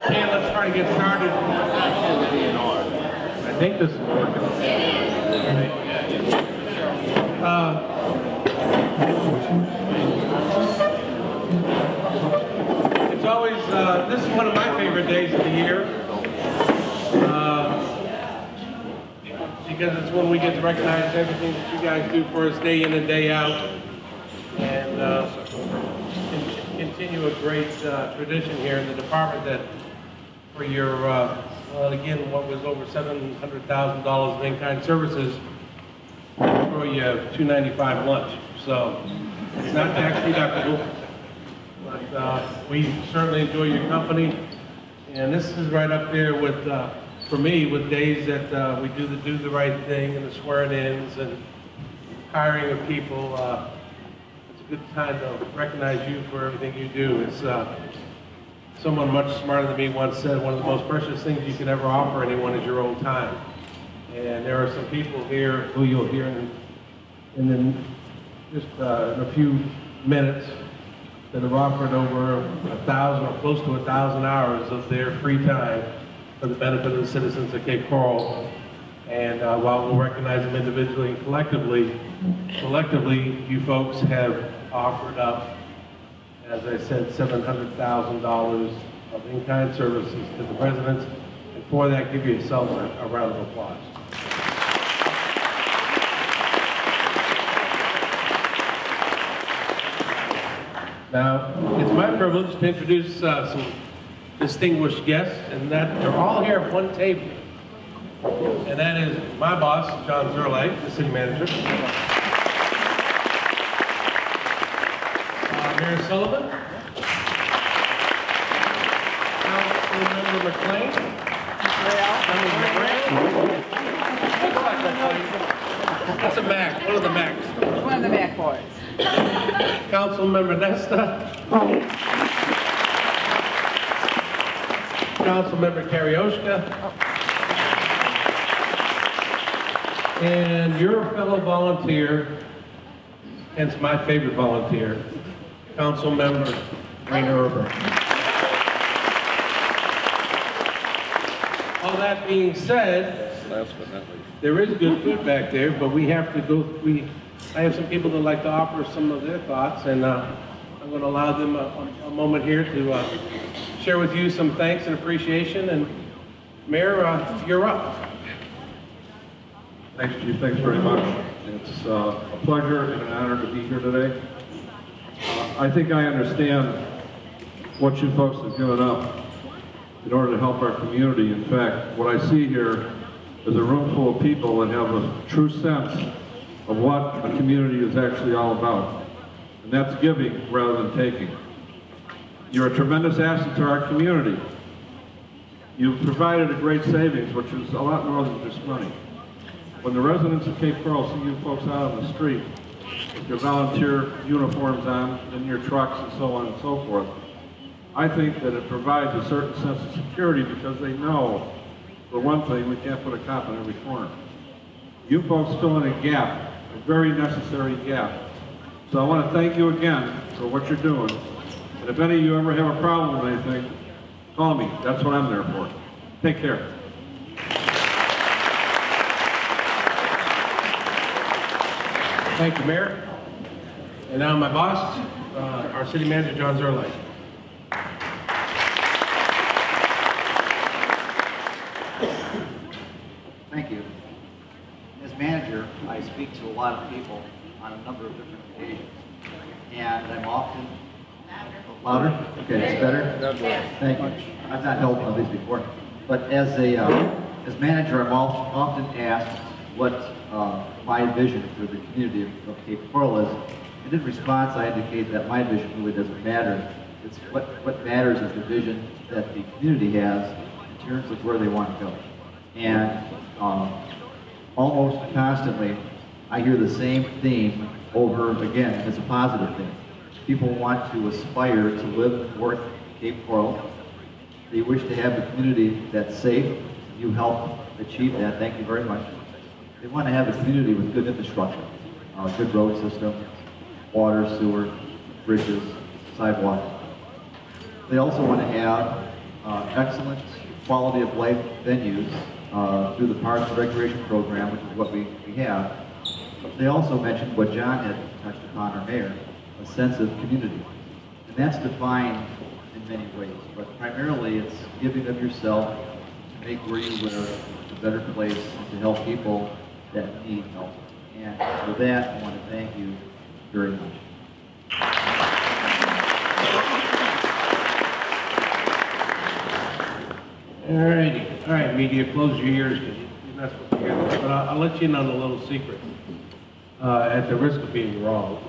Okay, let's try to get started. I think this is working. It's always, this is one of my favorite days of the year. Because it's when we get to recognize everything that you guys do for us day in and day out. And continue a great tradition here in the department that for your, well, again, what was over $700,000 in in-kind services, we'll throw you a $295 lunch. So it's not tax deductible, but we certainly enjoy your company. And this is right up there with, for me, with days that we do the right thing and the swearing-ins and hiring of people. It's a good time to recognize you for everything you do. It's someone much smarter than me once said, one of the most precious things you can ever offer anyone is your own time. And there are some people here who you'll hear in just in a few minutes that have offered over 1,000 or close to 1,000 hours of their free time for the benefit of the citizens of Cape Coral. And while we'll recognize them individually and collectively, you folks have offered up, as I said, $700,000 of in-kind services to the residents. And for that, give yourselves a round of applause. Now, it's my privilege to introduce some distinguished guests, and that they're all here at one table. And that is my boss, John Zerlite, the city manager. Mayor Sullivan. Councilmember McLean. That's a Mac, one of the Macs. One of the Mac boys. Councilmember Nesta. Councilmember Karioshka. And your fellow volunteer, hence my favorite volunteer, Councilmember Rainer Erber. All that being said, there is good food back there, but we have to go, I have some people that like to offer some of their thoughts, and I'm going to allow them a moment here to share with you some thanks and appreciation. And Mayor, you're up. Thanks, Chief. Thanks very much. It's a pleasure and an honor to be here today. I think I understand what you folks have given up in order to help our community. In fact, what I see here is a room full of people that have a true sense of what a community is actually all about. And that's giving rather than taking. You're a tremendous asset to our community. You've provided a great savings, which is a lot more than just money. When the residents of Cape Coral see you folks out on the street with your volunteer uniforms on, in your trucks and so on and so forth, I think that it provides a certain sense of security because they know, for one thing, we can't put a cop in every corner. You folks fill in a gap, a very necessary gap. So I want to thank you again for what you're doing. And if any of you ever have a problem with anything, call me. That's what I'm there for. Take care. Thank you, Mayor. And now my boss, our city manager, John Zerlite. Thank you. As manager, I speak to a lot of people on a number of different occasions. And I'm often... Louder? Okay, it's better? Thank you. I've not held one of these before. But as manager, I'm often asked what my vision for the community of Cape Coral is. And in response, I indicate that my vision really doesn't matter. It's what matters is the vision that the community has in terms of where they want to go. And almost constantly, I hear the same theme over again. It's a positive thing. People want to aspire to live and work in Cape Coral. They wish to have a community that's safe. You help achieve that. Thank you very much. They want to have a community with good infrastructure, good road system, water, sewer, bridges, sidewalks. They also want to have excellent quality of life venues through the Parks and Recreation Program, which is what we have. They also mentioned what John had touched upon, our mayor, a sense of community. And that's defined in many ways, but primarily it's giving of yourself to make where you live a better place and to help people that need help. And for that, I want to thank you very much. All right, media, close your ears because you're not supposed to hear this. But I'll let you in on a little secret, at the risk of being wrong.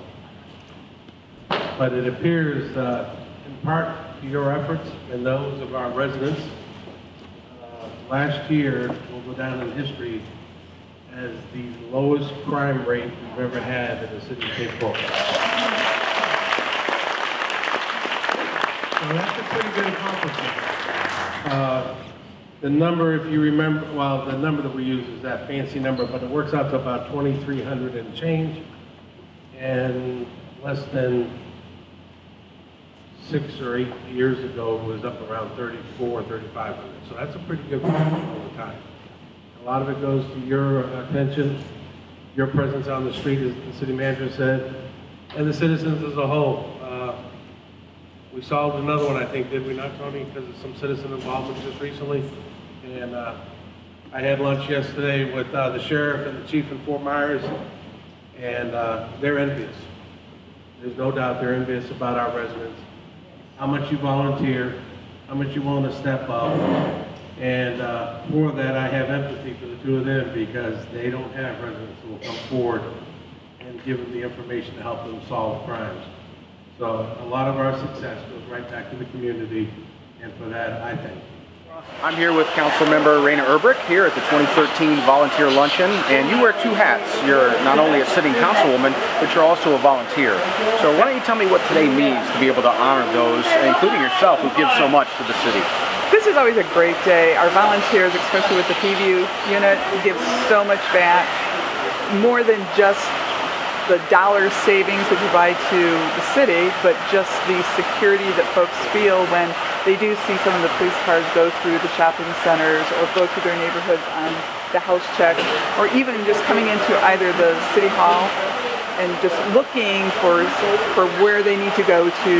But it appears, in part to your efforts and those of our residents, last year will go down in history as the lowest crime rate we've ever had in the city of Cape Coral. So that's a pretty good accomplishment. The number, if you remember, well, the number that we use is that fancy number, but it works out to about 2,300 and change, and less than 6 or 8 years ago, it was up around 3,500. So that's a pretty good performance over time. A lot of it goes to your attention, your presence on the street, as the city manager said, and the citizens as a whole. We solved another one, I think, did we not, Tony? Because of some citizen involvement just recently. And I had lunch yesterday with the sheriff and the chief in Fort Myers, and they're envious. There's no doubt they're envious about our residents. How much you volunteer, how much you want to step up. And for that, I have empathy for the two of them because they don't have residents who will come forward and give them the information to help them solve crimes. So a lot of our success goes right back to the community, and for that, I thank you. I'm here with Councilmember Raina Erbrick here at the 2013 Volunteer Luncheon, and you wear two hats. You're not only a sitting councilwoman, but you're also a volunteer. So why don't you tell me what today means to be able to honor those, including yourself, who give so much to the city? This is always a great day. Our volunteers, especially with the PVU unit, give so much back, more than just the dollar savings they provide to the city, but just the security that folks feel when they do see some of the police cars go through the shopping centers or go through their neighborhoods on the house check, or even just coming into either the city hall and just looking for where they need to go to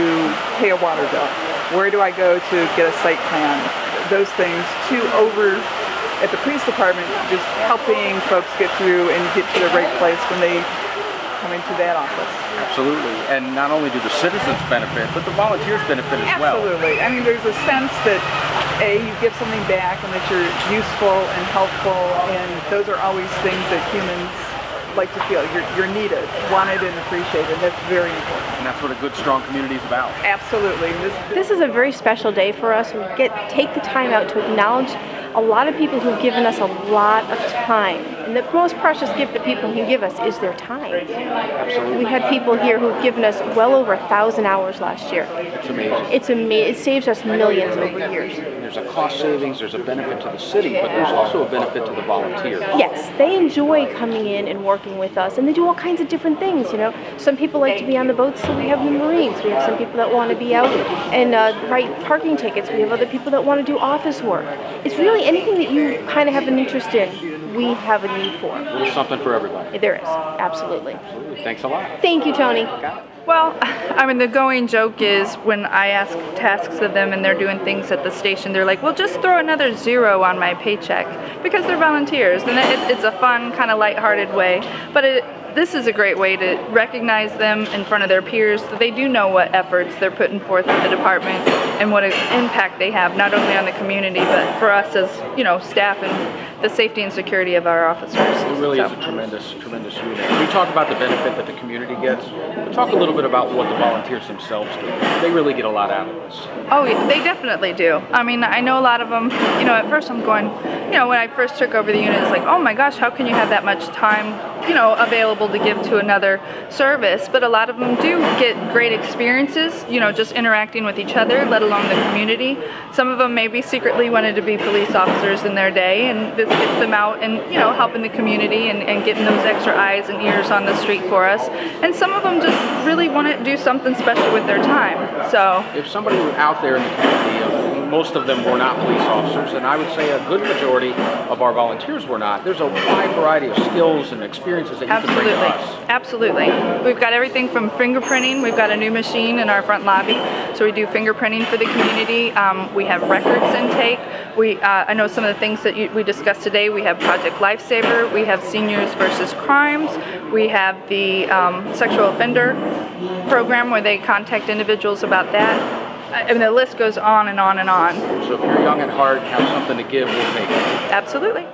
pay a water bill. Where do I go to get a site plan? Those things, to over at the police department, just helping folks get through and get to the right place when they come into that office. Absolutely. And not only do the citizens benefit, but the volunteers benefit as well. Absolutely. I mean, there's a sense that, A, you give something back and that you're useful and helpful, and those are always things that humans like to feel. You're needed, wanted, and appreciated. That's very important. And that's what a good, strong community is about. Absolutely. This is a very special day for us. We take the time out to acknowledge a lot of people who've given us a lot of time. And the most precious gift that people can give us is their time. Absolutely. We had people here who've given us well over 1,000 hours last year. It's amazing. It's amazing. It saves us millions over years. There's a cost savings, there's a benefit to the city, but there's also a benefit to the volunteers. Yes, they enjoy coming in and working with us, and they do all kinds of different things, you know. Some people like to be on the boats, so we have the Marines. We have some people that want to be out and write parking tickets. We have other people that want to do office work. It's really anything that you kind of have an interest in, we have a need for. There's something for everybody. There is, absolutely. Absolutely. Thanks a lot. Thank you, Tony. Well, I mean, the going joke is when I ask tasks of them and they're doing things at the station, they're like, well, just throw another 0 on my paycheck, because they're volunteers, and it's a fun, kind of lighthearted way. But this is a great way to recognize them in front of their peers, that they do know what efforts they're putting forth in the department and what impact they have, not only on the community, but for us as, you know, staff and the safety and security of our officers. It really is a tremendous, tremendous unit. We talk about the benefit that the community gets. We'll talk a little bit about what the volunteers themselves do. They really get a lot out of this. Oh, yeah, they definitely do. I mean, I know a lot of them, you know, at first I'm going, you know, when I first took over the unit, it's like, oh my gosh, how can you have that much time, you know, available to give to another service? But a lot of them do get great experiences, you know, just interacting with each other, let alone the community. Some of them maybe secretly wanted to be police officers in their day, and this gets them out and, you know, helping the community and getting those extra eyes and ears on the street for us. And some of them just really want to do something special with their time. So if somebody were out there in the community most of them were not police officers, and I would say a good majority of our volunteers were not. There's a wide variety of skills and experiences that you can bring to us. Absolutely. We've got everything from fingerprinting. We've got a new machine in our front lobby, so we do fingerprinting for the community. We have records intake. I know some of the things that we discussed today. We have Project Lifesaver. We have Seniors versus Crimes. We have the sexual offender program where they contact individuals about that. And the list goes on and on and on. So if you're young at heart and have something to give, we'll take it. Absolutely.